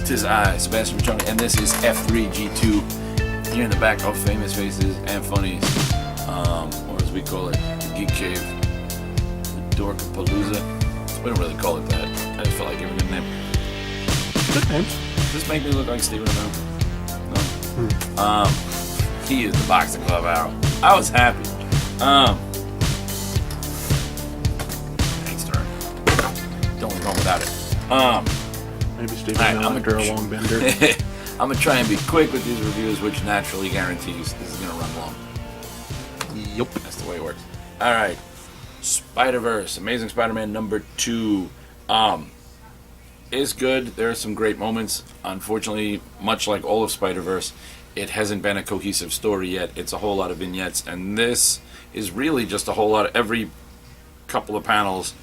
'Tis I, Sebastian Petroni, and this is F3G2. Here in the back of Famous Faces and Funnies, or as we call it, the Geek Cave, the Dorkapalooza. We don't really call it that. I just feel like giving it a name. Good name. Does this make me look like Steven Amell? No. He is the boxing glove arrow. I was happy. Thanks, Turn. Don't go without it. Maybe Steven Amell after a long bender. I'm going to try and be quick with these reviews, which naturally guarantees this is going to run long. Yup. That's the way it works. Alright. Spider-Verse. Amazing Spider-Man number 2. Is good. There are some great moments. Unfortunately, much like all of Spider-Verse, it hasn't been a cohesive story yet. It's a whole lot of vignettes, and this is really just a whole lot of every couple of panels.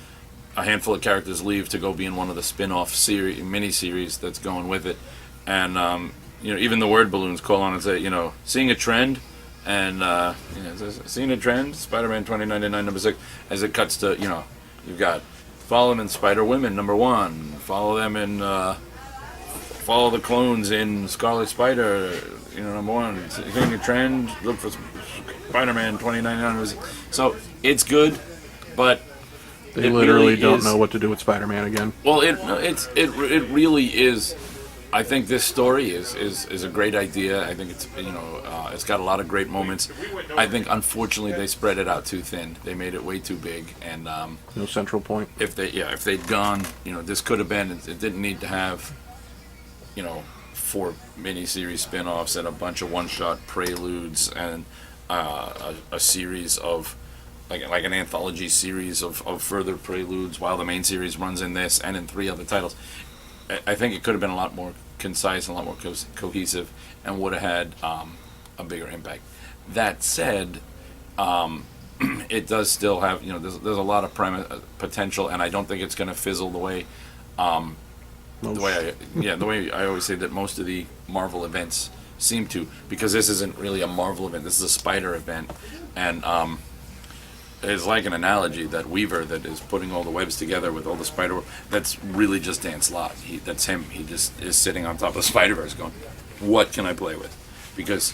A handful of characters leave to go be in one of the spin-off mini-series that's going with it. And, even the word balloons call on and say, seeing a trend, and, seeing a trend, Spider-Man 2099 number 6, as it cuts to, you've got follow them in Spider-Women number 1, follow them in, follow the clones in Scarlet Spider, number 1, seeing a trend, look for Spider-Man 2099 number 6. So, it's good, but They literally don't know what to do with Spider-Man again. Well, it really is. I think this story is a great idea. I think it's it's got a lot of great moments. I think unfortunately they spread it out too thin. They made it way too big, and no central point. If they'd gone, this could have been. It didn't need to have, 4 miniseries spin-offs and a bunch of one-shot preludes and a series of. Like an anthology series of further preludes while the main series runs in this and in 3 other titles. I think it could have been a lot more concise and a lot more cohesive and would have had a bigger impact. That said, it does still have, there's a lot of potential, and I don't think it's going to fizzle the way the way I always say that most of the Marvel events seem to, because this isn't really a Marvel event, this is a Spider event, and it's like an analogy that Weaver that is putting all the webs together with all the spider. That's really just Dan Slott. That's him. He just is sitting on top of Spider-Verse going, what can I play with? Because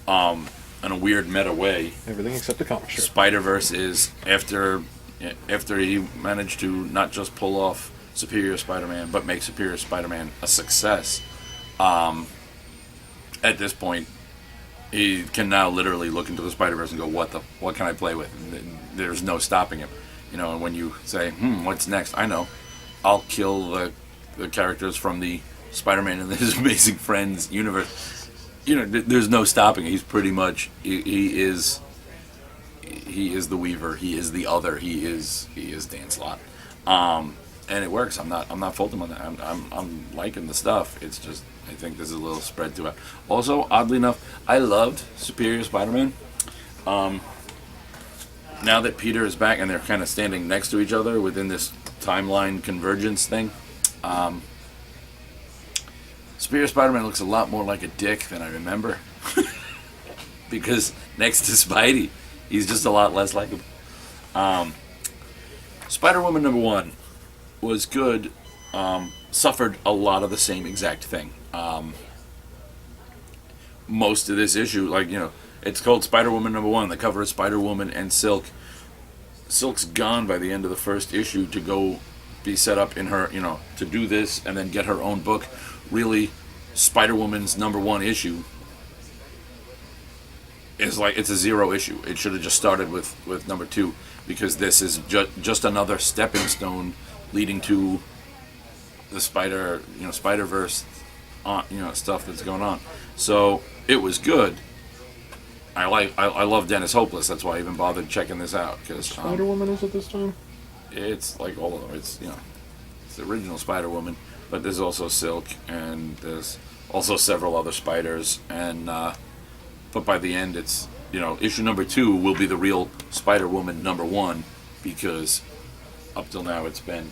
in a weird meta way, everything except the comic strip. Spider-Verse is after he managed to not just pull off Superior Spider-Man, but make Superior Spider-Man a success. At this point, he can now literally look into the Spider-Verse and go, what can I play with? There's no stopping him. And when you say, what's next? I know. I'll kill the characters from the Spider-Man and His Amazing Friends universe. There's no stopping. He's pretty much, he is the Weaver. He is the other. He is Dan Slott. And it works. I'm not faulting him on that. I'm liking the stuff. It's just, I think there's a little spread to it. Also, oddly enough, I loved Superior Spider-Man. Now that Peter is back and they're kind of standing next to each other within this timeline convergence thing, Superior Spider-Man looks a lot more like a dick than I remember. Because next to Spidey, he's just a lot less like him. Spider-Woman number 1 was good. Suffered a lot of the same exact thing. Most of this issue, it's called Spider-Woman number 1. The cover is Spider-Woman and Silk. Silk's gone by the end of the first issue to go be set up in her, to do this and then get her own book. Really, Spider-Woman's number 1 issue is it's a 0 issue. It should have just started with number 2, because this is just another stepping stone leading to the Spider-Verse, stuff that's going on. So it was good. I love Dennis Hopeless. That's why I even bothered checking this out. Because Spider-Woman is it this time? It's like all of them. It's it's the original Spider-Woman, but there's also Silk and there's also several other spiders. And but by the end, it's issue number 2 will be the real Spider-Woman number 1, because up till now it's been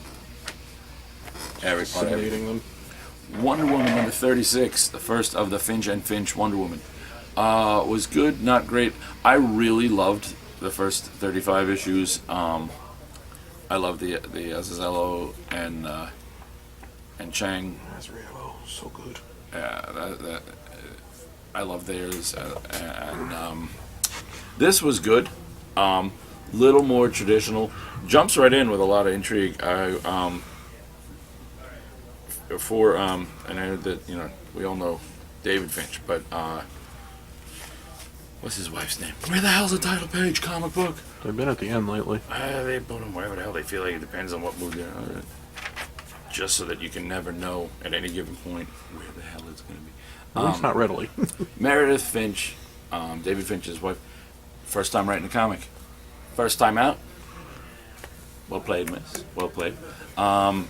every part of them. Wonder Woman number 36, the first of the Finch and Finch Wonder Woman. Was good, not great. I really loved the first 35 issues. I loved the Azazello and Chang. Azrael, so good. I love theirs, and this was good. Little more traditional, jumps right in with a lot of intrigue. And I know that we all know David Finch, but what's his wife's name? Where the hell's the title page? Comic book. They've been at the end lately. They put them wherever the hell they feel like. It depends on what mood they're in. Just so that you can never know at any given point where the hell it's going to be. At least not readily. Meredith Finch, David Finch's wife, first time writing a comic. First time out. Well played, miss. Well played. I'll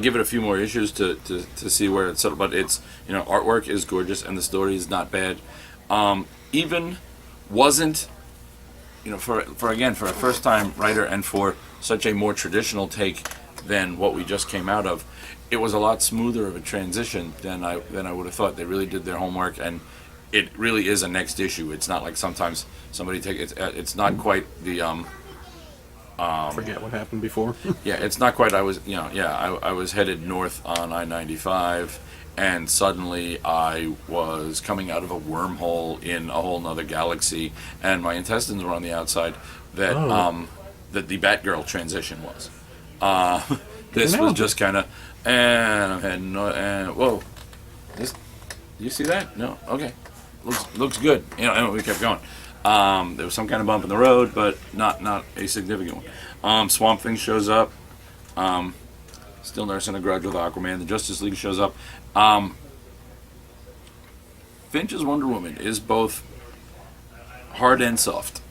give it a few more issues to see where it's settled, but it's, artwork is gorgeous and the story is not bad. Even wasn't, for a first time writer and for such a more traditional take than what we just came out of, it was a lot smoother of a transition than I would have thought. They really did their homework, and it really is a next issue. It's not like sometimes somebody it's not quite the Forget what happened before. yeah, it's not quite. I was headed north on I-95, and suddenly I was coming out of a wormhole in a whole nother galaxy, and my intestines were on the outside. That that the Batgirl transition was. This was just kind of, and I'm heading north, and whoa, you see that? No, okay, looks good. And we kept going. There was some kind of bump in the road, but not a significant one. Swamp Thing shows up. Still nursing a grudge with Aquaman. The Justice League shows up. Finch's Wonder Woman is both hard and soft.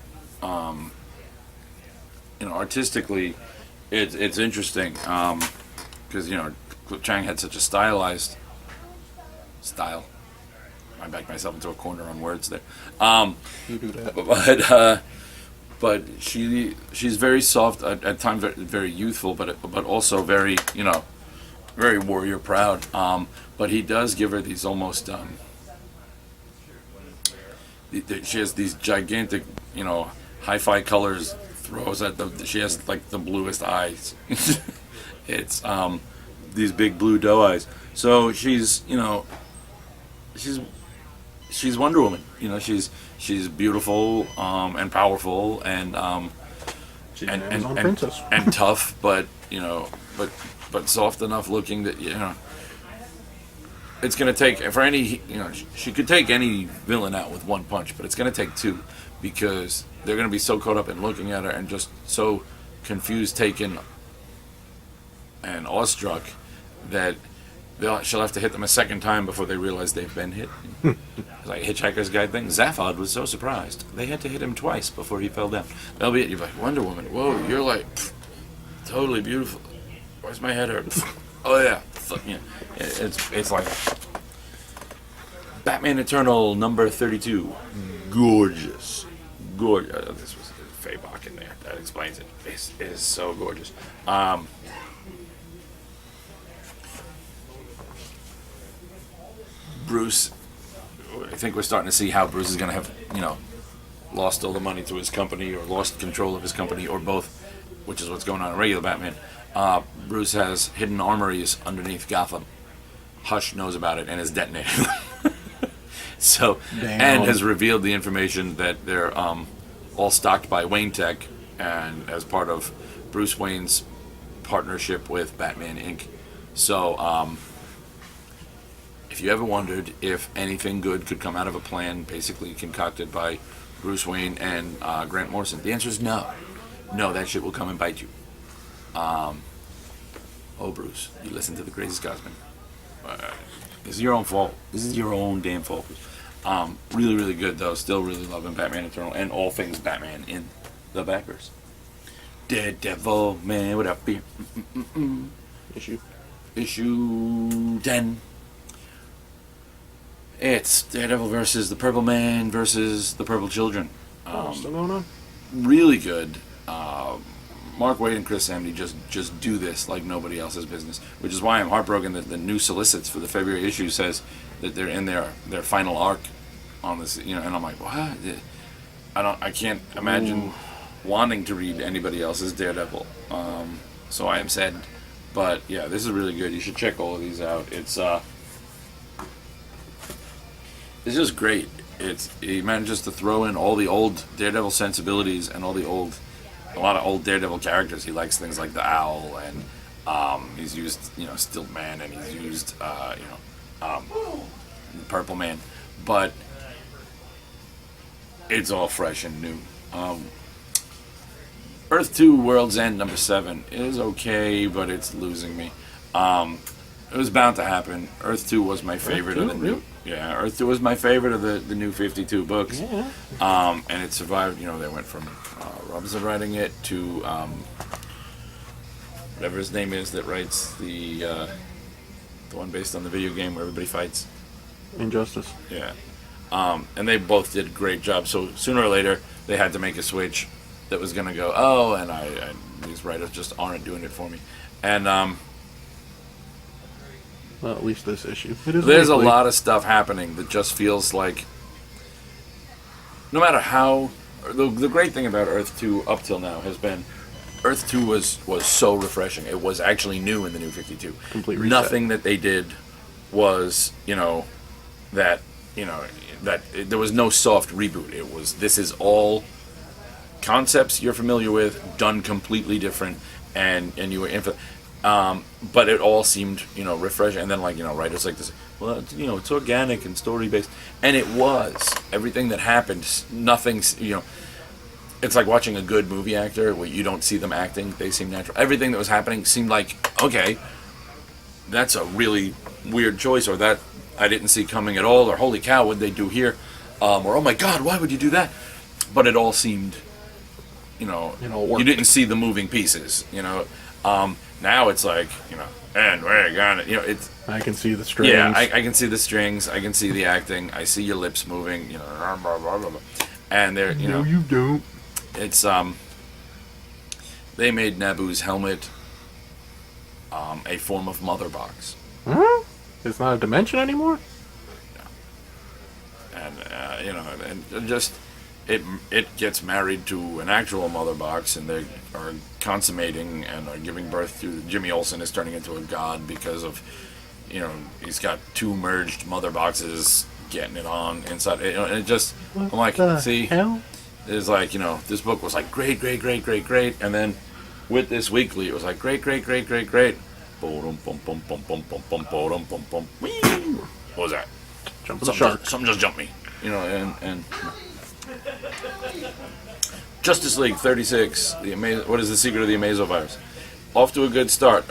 Artistically, it's interesting because Chang had such a stylized style. I backed myself into a corner on words there. You do that. But she's very soft at times, very youthful, but also very very warrior proud. But he does give her these almost she has these gigantic hi-fi colors. Throws at she has like the bluest eyes. It's these big blue doe eyes. So she's Wonder Woman. She's beautiful and powerful and She's an Amazon princess. and tough, but soft enough looking that it's gonna take for any she could take any villain out with one punch, but it's gonna take two because they're gonna be so caught up in looking at her and just so confused, taken, and awestruck that she'll have to hit them a second time before they realize they've been hit. Like Hitchhiker's Guide thing. Zaphod was so surprised. They had to hit him twice before he fell down. That'll be it. You're like, Wonder Woman, whoa, you're like, totally beautiful. Where's my head hurt? Oh yeah. It's like Batman Eternal number 32. Gorgeous. This was Faye Bach in there. That explains it. It is so gorgeous. Bruce, I think we're starting to see how Bruce is going to have, lost all the money to his company or lost control of his company or both, which is what's going on in regular Batman. Bruce has hidden armories underneath Gotham. Hush knows about it and is detonating them. So, and has revealed the information that they're all stocked by Wayne Tech and as part of Bruce Wayne's partnership with Batman Inc. So, if you ever wondered if anything good could come out of a plan basically concocted by Bruce Wayne and Grant Morrison, the answer is no. No, that shit will come and bite you. Oh, Bruce, you listen to the crazy Scotsman. This is your own fault. This is your own damn fault. Really, really good, though. Still really loving Batman Eternal and all things Batman in the Batverse. Daredevil, man, what up here? Issue 10. It's Daredevil versus the Purple Man versus the Purple Children. Still going on? Really good. Mark Waid and Chris Samney just do this like nobody else's business, which is why I'm heartbroken that the new solicits for the February issue says that they're in their final arc on this. And I'm like, what? I can't imagine wanting to read anybody else's Daredevil. So I am saddened. But yeah, this is really good. You should check all of these out. It's just great. He manages to throw in all the old Daredevil sensibilities and a lot of old Daredevil characters. He likes things like the Owl, and he's used Stilt Man, and he's used the Purple Man, but it's all fresh and new. Earth 2 World's End number 7 is okay, but it's losing me. It was bound to happen. Earth 2 was my favorite of the new. Yeah, Earth 2 was my favorite of the new 52 books. Yeah. And it survived. They went from Robinson writing it to whatever his name is that writes the one based on the video game where everybody fights. Injustice. Yeah. And they both did a great job. So sooner or later, they had to make a switch that was going to go, and these writers just aren't doing it for me. And Well, at least this issue. It is there's weekly. a lot of stuff happening that just feels like, no matter how, the great thing about Earth 2 up till now has been, Earth 2 was so refreshing. It was actually new in the new 52. Complete reset. Nothing that they did was, that there was no soft reboot. This is all concepts you're familiar with, done completely different, and you were but it all seemed refreshing. And then writers like this, well, it's organic and story based, and it was. Everything that happened, nothing's it's like watching a good movie actor where you don't see them acting, they seem natural. Everything that was happening seemed like, okay, that's a really weird choice, or that I didn't see coming at all, or holy cow, what'd they do here, or oh my god, why would you do that? But it all seemed, you didn't see the moving pieces. Now it's like, and we're gonna, it's. I can see the strings. Yeah, I can see the strings. I can see the acting. I see your lips moving. Blah, blah, blah, blah. And they're, No, you don't. it's they made Naboo's helmet a form of mother box. Huh? It's not a dimension anymore? And and just it gets married to an actual mother box, and they are consummating and are giving birth to. Jimmy Olsen is turning into a god because of he's got two merged mother boxes getting it on inside. And it just, What I'm like, the see, hell? it's like this book was like great, and then with this weekly it was like great. What was that? Jump the shark. Something just jumped me. And Justice League 36. What is the secret of the Amazovirus? Off to a good start.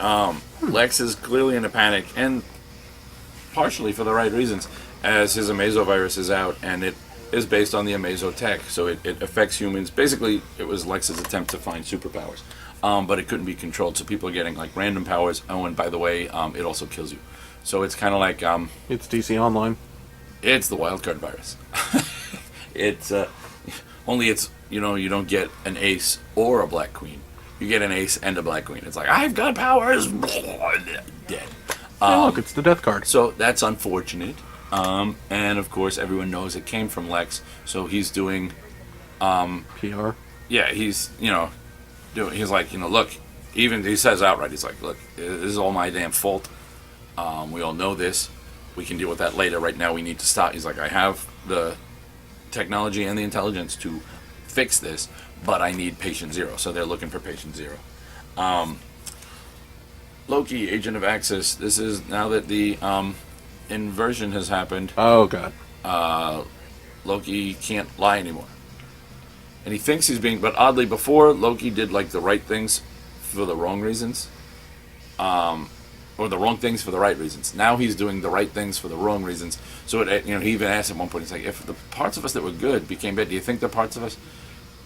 Lex is clearly in a panic, and partially for the right reasons, as his Amazovirus is out, and it is based on the Amazo tech, so it affects humans. Basically, it was Lex's attempt to find superpowers, but it couldn't be controlled, so people are getting like random powers. Oh, and by the way, it also kills you. So it's kind of like It's DC Online. it's the wildcard virus. It's only it's you don't get an ace or a black queen. You get an ace and a black queen. It's like, I've got powers. Dead. Hey, look, it's the death card. So that's unfortunate. And of course, everyone knows it came from Lex. So he's doing, PR. yeah, he's he's like, look, even he says outright, he's like, look, this is all my damn fault. We all know this. We can deal with that later. Right now, we need to stop. He's like, I have the technology and the intelligence to fix this, but I need patient zero. So they're looking for patient zero. Loki, Agent of Axis. This is now that the inversion has happened. Oh, God. Loki can't lie anymore, and he thinks he's being. But oddly, before Loki did like the right things for the wrong reasons, or the wrong things for the right reasons. Now he's doing the right things for the wrong reasons. So he even asked at one point, he's like, if the parts of us that were good became bad, do you think the parts of us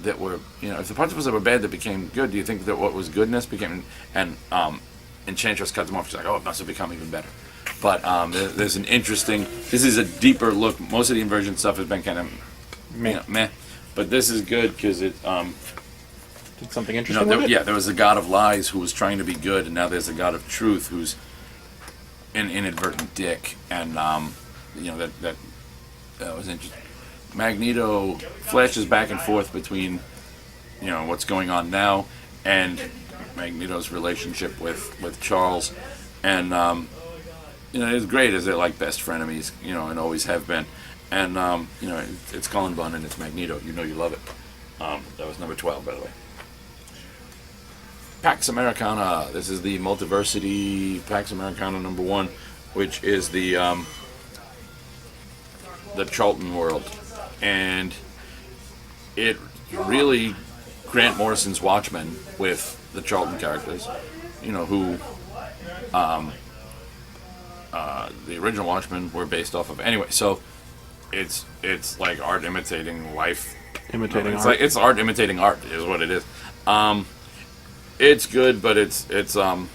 that were, if the parts of us that were bad that became good, do you think that what was goodness became, and Enchantress cut them off. She's like, oh, it must have become even better. But there's an interesting, this is a deeper look. Most of the inversion stuff has been kind of meh. But this is good because it, Did something interesting with it? there was a god of lies who was trying to be good, and now there's a god of truth who's an inadvertent dick, and that was interesting. Magneto flashes back and forth between what's going on now and Magneto's relationship with Charles, and it's great as they're like best frenemies, and always have been, and it's Cullen Bunn and it's Magneto. You love it. That was number 12, by the way. Pax Americana. This is the Multiversity Pax Americana number 1, which is the Charlton world, and it really Grant Morrison's Watchmen with the Charlton characters, who the original Watchmen were based off of. Anyway, so it's like art imitating life. Imitating it's art. It's art imitating art is what it is. It's good, but it's the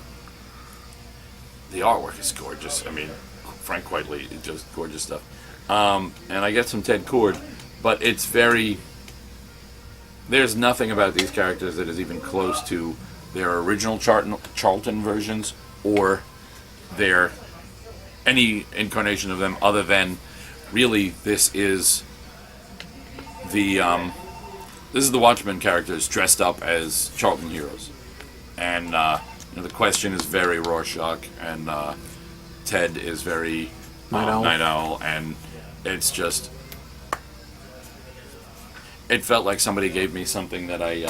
artwork is gorgeous. I mean, Frank Quitely, just gorgeous stuff. And I get some Ted Cord, but it's very. There's nothing about these characters that is even close to their original Charlton versions or their any incarnation of them, other than really this is the Watchmen characters dressed up as Charlton heroes, and the Question is very Rorschach, and Ted is very Night Owl, and it's just. It felt like somebody gave me something that I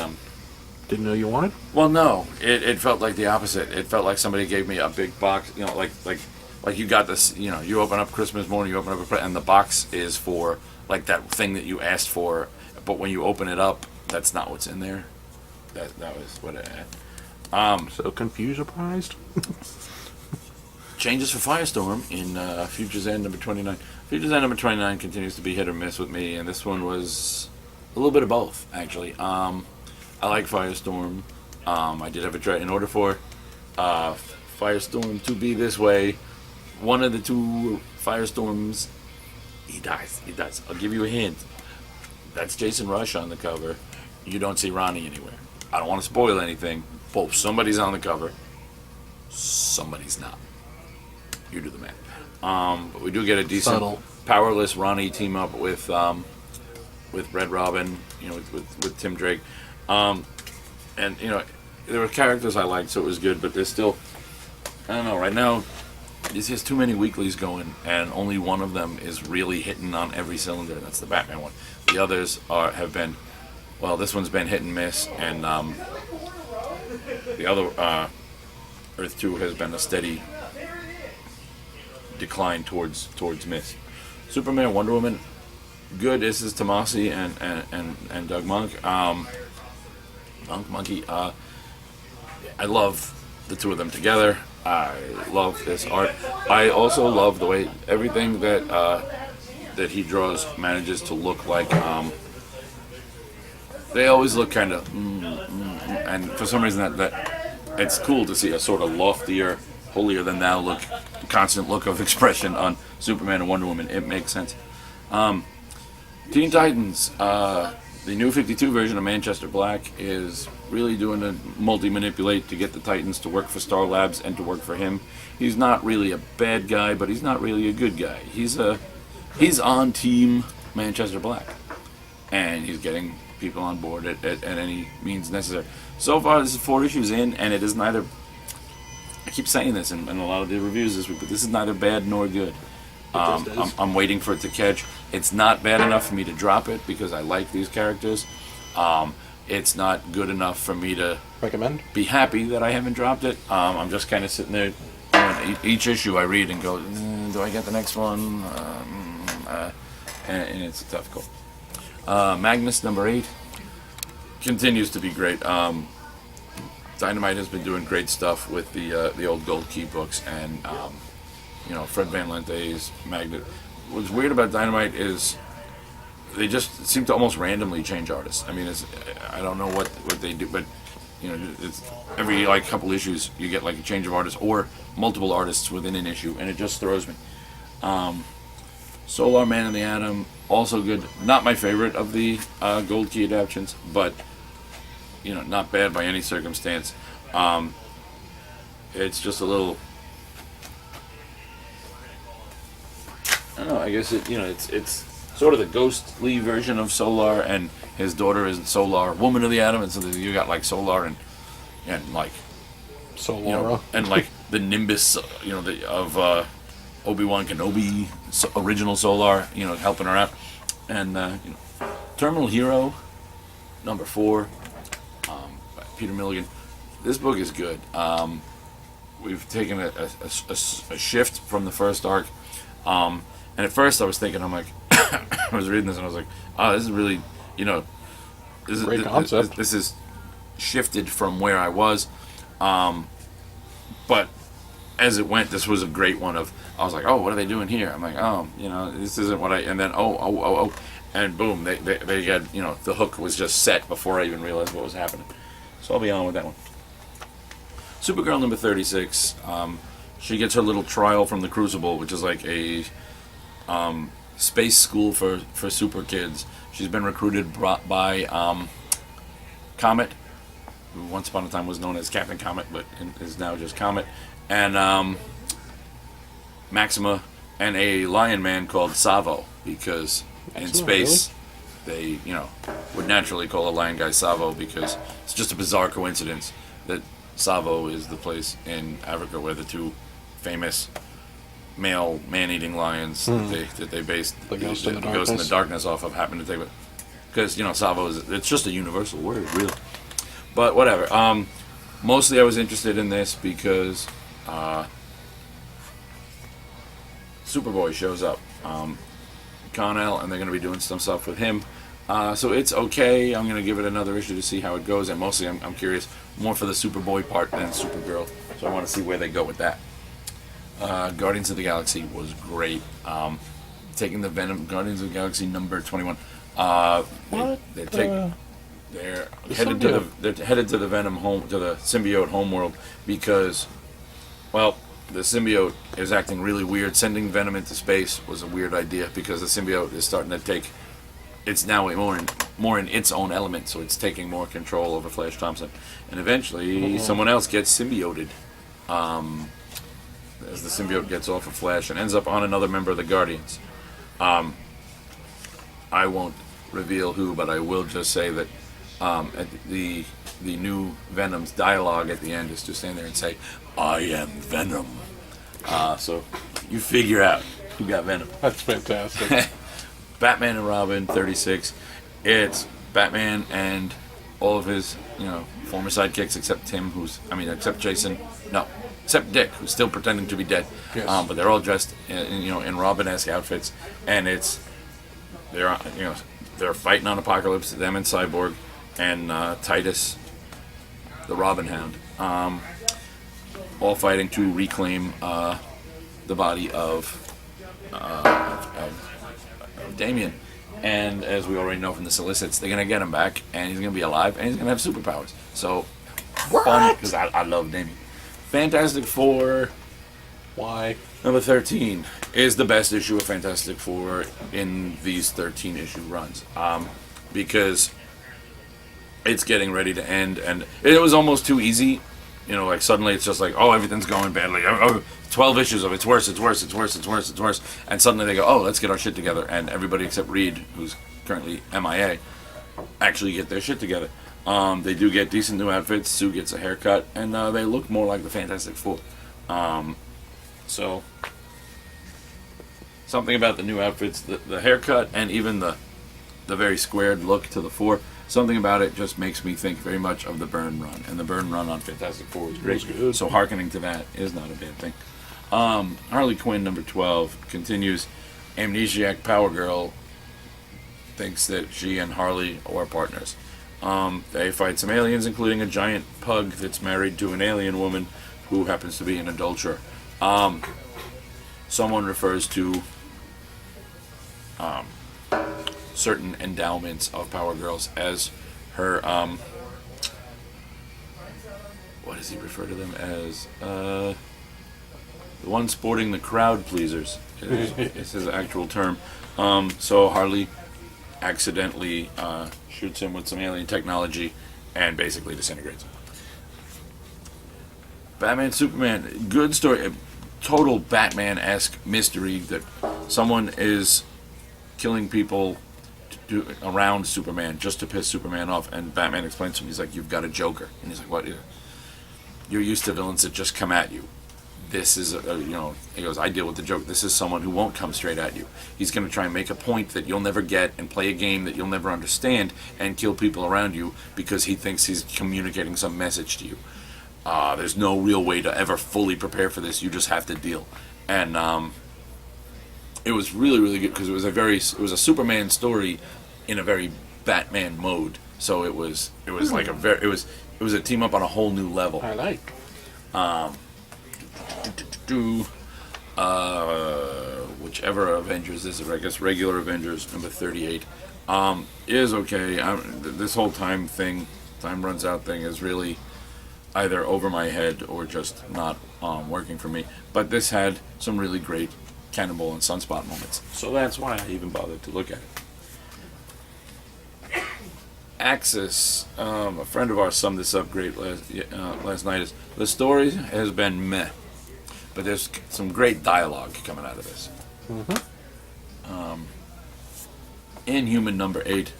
didn't know you wanted. Well, no, it felt like the opposite. It felt like somebody gave me a big box, like you got this, you open up Christmas morning, you open up and the box is for like that thing that you asked for, but when you open it up, that's not what's in there. That was what it had. So confused, surprised. Changes for Firestorm in Future's End number 29. Future's End number 29 continues to be hit or miss with me, and this one was a little bit of both, actually. I like Firestorm. I did have a try in order for Firestorm to be this way. One of the two Firestorms, he dies. I'll give you a hint. That's Jason Rush on the cover. You don't see Ronnie anywhere. I don't want to spoil anything. Both somebody's on the cover, somebody's not. You do the math. But we do get a decent, powerless Ronnie team up with Red Robin, with Tim Drake, and there were characters I liked, so it was good. But there's still, I don't know. Right now, this has too many weeklies going, and only one of them is really hitting on every cylinder. That's the Batman one. The others have been, well, this one's been hit and miss, and the other Earth 2 has been a steady decline towards miss. Superman, Wonder Woman, good. This is Tomasi and Doug Monk. Monkey. I love the two of them together. I love this art. I also love the way everything that he draws manages to look like. They always look kind of, and for some reason that it's cool to see a sort of loftier, holier than thou look, constant look of expression on Superman and Wonder Woman. It makes sense. Teen Titans, the new 52 version of Manchester Black is really doing a multi-manipulate to get the Titans to work for Star Labs and to work for him. He's not really a bad guy, but he's not really a good guy. He's on Team Manchester Black, and he's getting people on board at any means necessary. So far, this is 4 issues in, and it is neither. I keep saying this in a lot of the reviews this week, but this is neither bad nor good. I'm waiting for it to catch. It's not bad enough for me to drop it because I like these characters. It's not good enough for me to recommend. Be happy that I haven't dropped it. I'm just kind of sitting there. Each issue I read and go, do I get the next one? And it's a tough call. Magnus number 8 continues to be great. Dynamite has been doing great stuff with the old Gold Key books, and Fred Van Lente's Magnet. What's weird about Dynamite is they just seem to almost randomly change artists. I mean, I don't know what they do, but it's every couple issues you get like a change of artists or multiple artists within an issue, and it just throws me. Solar Man and the Atom, also good. Not my favorite of the Gold Key adaptions, but not bad by any circumstance. It's just a little. I don't know. I guess it's sort of the ghostly version of Solar, and his daughter is Solar, Woman of the Atom, and so you got like Solar and and like So you know, Laura. and like the Nimbus, of Obi-Wan Kenobi, original Solar, helping her out, and Terminal Hero, number 4, by Peter Milligan. This book is good. We've taken a shift from the first arc, and at first I was thinking, I'm like, I was reading this and I was like, oh, this is really, this is Great concept. This is shifted from where I was, but as it went, this was a great one. I was like, oh, what are they doing here? I'm like, oh, this isn't what I. And then oh, and boom, they had the hook was just set before I even realized what was happening. So I'll be on with that one. Supergirl number 36. She gets her little trial from the Crucible, which is like a space school for super kids. She's been recruited by Comet, who once upon a time was known as Captain Comet, but is now just Comet, and Maxima, and a lion man called Savo, because in space they would naturally call a lion guy Savo, because it's just a bizarre coincidence that Savo is the place in Africa where the two famous male man-eating lions that they based The Ghost in the Ghost in the Darkness. Darkness off of happen to take it, because Savo it's just a universal word, really. But whatever. Mostly I was interested in this because Superboy shows up, Connell, and they're going to be doing some stuff with him. So it's okay. I'm going to give it another issue to see how it goes, and mostly I'm curious more for the Superboy part than Supergirl, so I want to see where they go with that. Guardians of the Galaxy was great. Taking the Venom, Guardians of the Galaxy number 21. They're headed to the Venom home, to the symbiote homeworld, because, well, the symbiote is acting really weird. Sending Venom into space was a weird idea, because the symbiote is starting to take. It's now more in its own element, so it's taking more control over Flash Thompson, and eventually someone else gets symbioted. As the symbiote gets off of Flash and ends up on another member of the Guardians. I won't reveal who, but I will just say that at the new Venom's dialogue at the end is to stand there and say, "I am Venom." So you figure out who got Venom. That's fantastic. Batman and Robin 36. It's Batman and all of his former sidekicks, except except Jason. No. Except Dick, who's still pretending to be dead. Yes. But they're all dressed in Robin-esque outfits, and they're fighting on Apocalypse, them and Cyborg, and Titus, the Robin Hound, all fighting to reclaim the body of Damien. And as we already know from the solicits, they're gonna get him back, and he's gonna be alive, and he's gonna have superpowers. So fun, because I love Damien. Fantastic Four, Why? number 13, is the best issue of Fantastic Four in these 13 issue runs, because it's getting ready to end, and it was almost too easy. Like suddenly it's just like, oh, everything's going badly. 12 issues of it's worse, and suddenly they go, oh, let's get our shit together, and everybody except Reed, who's currently MIA, actually get their shit together. They do get decent new outfits. Sue gets a haircut, and they look more like the Fantastic Four. So something about the new outfits, the haircut, and even the very squared look to the Four. Something about it just makes me think very much of the Byrne run, and the Byrne run on Fantastic Four was great. Good. So hearkening to that is not a bad thing. Harley Quinn number 12 continues. Amnesiac Power Girl thinks that she and Harley are partners. They fight some aliens, including a giant pug that's married to an alien woman who happens to be an adulterer. Someone refers to certain endowments of Power Girls as her, what does he refer to them as? The one sporting the crowd pleasers is his actual term. So Harley accidentally shoots him with some alien technology and basically disintegrates him. Batman Superman, good story. Total Batman-esque mystery that someone is killing people around Superman just to piss Superman off, and Batman explains to him, he's like, you've got a Joker. And he's like, what? you're used to villains that just come at you. This is, he goes, I deal with the joke. This is someone who won't come straight at you. He's going to try and make a point that you'll never get and play a game that you'll never understand and kill people around you because he thinks he's communicating some message to you. There's no real way to ever fully prepare for this. You just have to deal. And it was really, really good because it was a Superman story in a very Batman mode. So it was like it was a team up on a whole new level. I like. Whichever Avengers this is, I guess regular Avengers number 38 is okay. This whole time runs out thing is really either over my head or just not working for me. But this had some really great Cannonball and Sunspot moments, so that's why I even bothered to look at it. Axis, a friend of ours summed this up great last night. Is the story has been meh, but there's some great dialogue coming out of this. Inhuman number 8.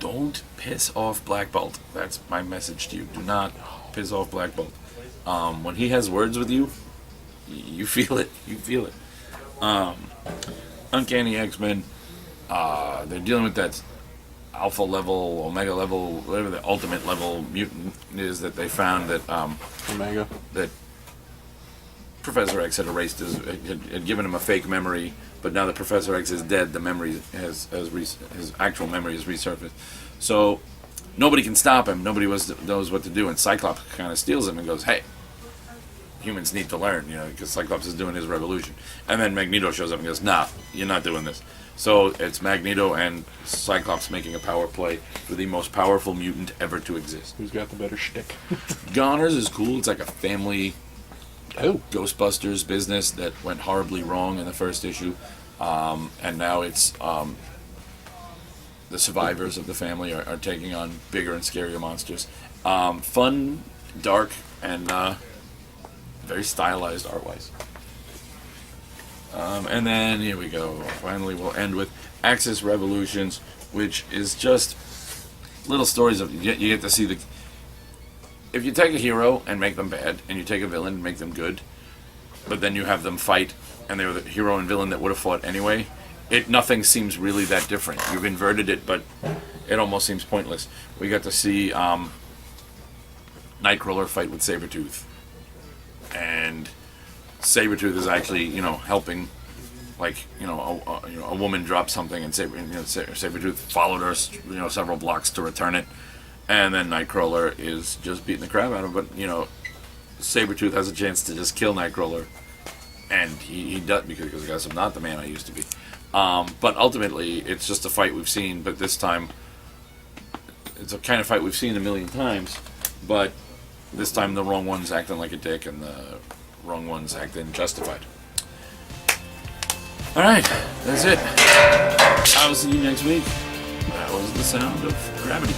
Don't piss off Black Bolt. That's my message to you. Do not piss off Black Bolt. When he has words with you, you feel it. You feel it. Uncanny X-Men. They're dealing with that alpha level, omega level, whatever the ultimate level mutant is that they found that Omega. that Professor X had erased had given him a fake memory, but now that Professor X is dead, the memory his actual memory has resurfaced. So nobody can stop him. Nobody knows what to do, and Cyclops kind of steals him and goes, "Hey, humans need to learn," because Cyclops is doing his revolution. And then Magneto shows up and goes, "Nah, you're not doing this." So it's Magneto and Cyclops making a power play for the most powerful mutant ever to exist. Who's got the better shtick? Goners is cool. It's like a family Oh. Ghostbusters business that went horribly wrong in the first issue. And now it's the survivors of the family are taking on bigger and scarier monsters. Fun, dark, and very stylized art-wise. And then here we go. Finally, we'll end with Axis Revolutions, which is just little stories of you get to see the. If you take a hero and make them bad, and you take a villain and make them good, but then you have them fight, and they were the hero and villain that would have fought anyway, nothing seems really that different. You've inverted it, but it almost seems pointless. We got to see Nightcrawler fight with Sabretooth, and Sabretooth is actually, helping, like, a woman dropped something, and Sabretooth followed her, several blocks to return it. And then Nightcrawler is just beating the crap out of him. But, Sabretooth has a chance to just kill Nightcrawler. And he does, because I'm not the man I used to be. But ultimately, it's just a fight we've seen. But this time, it's a kind of fight we've seen a million times. But this time, the wrong one's acting like a dick, and the wrong one's acting justified. Alright, that's it. I will see you next week. That was the sound of gravity.